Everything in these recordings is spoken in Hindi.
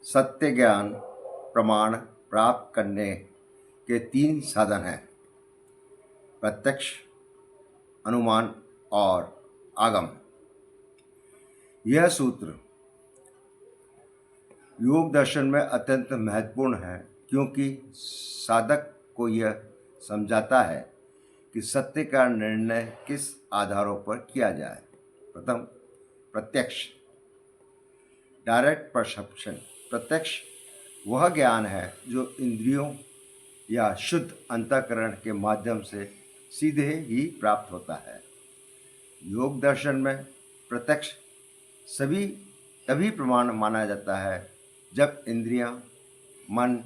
सत्य ज्ञान प्रमाण प्राप्त करने के 3 साधन हैं: प्रत्यक्ष, अनुमान और आगम। यह सूत्र योग दर्शन में अत्यंत महत्वपूर्ण है, क्योंकि साधक को यह समझाता है कि सत्य का निर्णय किस आधारों पर किया जाए। प्रथम, प्रत्यक्ष, डायरेक्ट परसेप्शन। प्रत्यक्ष वह ज्ञान है जो इंद्रियों या शुद्ध अंतःकरण के माध्यम से सीधे ही प्राप्त होता है। योग दर्शन में प्रत्यक्ष तभी प्रमाण माना जाता है जब इंद्रियां, मन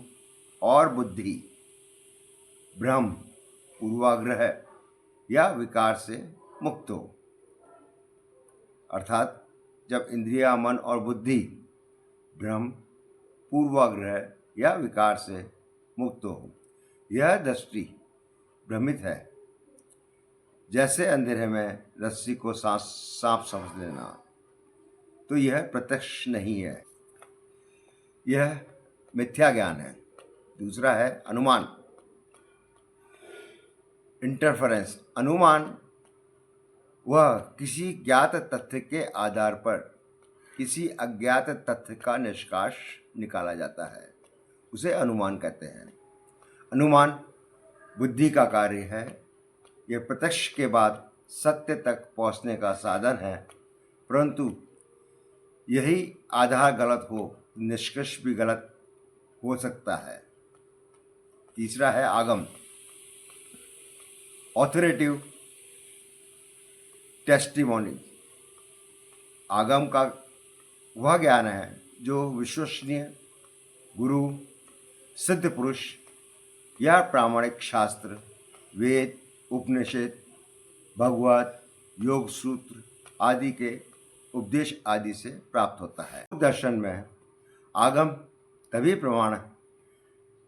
और बुद्धि भ्रम, पूर्वाग्रह या विकार से मुक्त हो। अर्थात जब इंद्रियां, मन और बुद्धि भ्रम, पूर्वाग्रह या विकार से मुक्त हो। यह दृष्टि भ्रमित है, जैसे अंधेरे में रस्सी को सांप समझ लेना। तो यह प्रत्यक्ष नहीं है, यह मिथ्या ज्ञान है। दूसरा है अनुमान, इंटरफेरेंस। अनुमान वह किसी ज्ञात तथ्य के आधार पर किसी अज्ञात तथ्य का निष्कर्ष निकाला जाता है, उसे अनुमान कहते हैं। अनुमान बुद्धि का कार्य है। यह प्रत्यक्ष के बाद सत्य तक पहुंचने का साधन है, परंतु यही आधार गलत हो, निष्कर्ष भी गलत हो सकता है। तीसरा है आगम, ऑथोरेटिव टेस्टिमोनी। आगम का वह ज्ञान है जो विश्वसनीय गुरु, सिद्ध पुरुष या प्रामाणिक शास्त्र, वेद, उपनिषद, भगवत, योग सूत्र आदि के उपदेश आदि से प्राप्त होता है। दर्शन में आगम तभी प्रमाण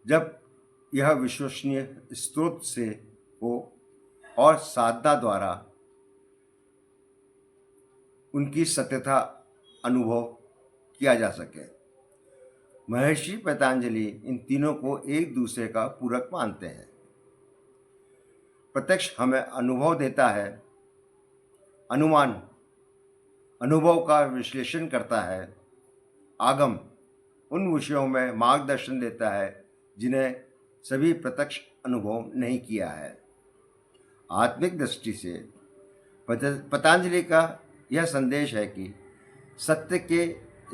जब यह विश्वसनीय स्रोत से हो और साधना द्वारा उनकी सत्यता अनुभव किया जा सके। महर्षि पतंजलि इन तीनों को एक दूसरे का पूरक मानते हैं। प्रत्यक्ष हमें अनुभव देता है, अनुमान अनुभव का विश्लेषण करता है, आगम उन विषयों में मार्गदर्शन देता है जिन्हें सभी प्रत्यक्ष अनुभव नहीं किया है। आत्मिक दृष्टि से पतंजलि का यह संदेश है कि सत्य के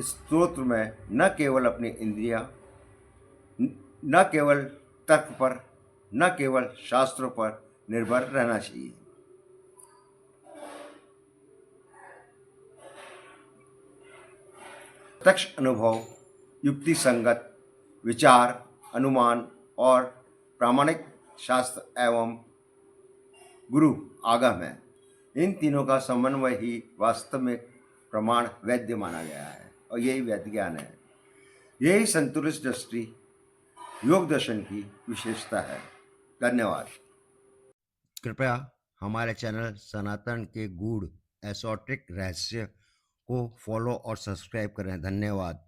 स्रोत में न केवल अपनी इंद्रियां, न केवल तर्क पर, न केवल शास्त्रों पर निर्भर रहना चाहिए। प्रत्यक्ष अनुभव युक्ति संगत विचार, अनुमान और प्रामाणिक शास्त्र एवं गुरु आगम है। इन तीनों का समन्वय ही वास्तव में प्रमाण वैद्य माना गया है, और यही वैद्य ज्ञान है। यही संतुलित दृष्टि योग दर्शन की विशेषता है। धन्यवाद। कृपया हमारे चैनल सनातन के गूढ़ एसोट्रिक रहस्य को फॉलो और सब्सक्राइब करें। धन्यवाद।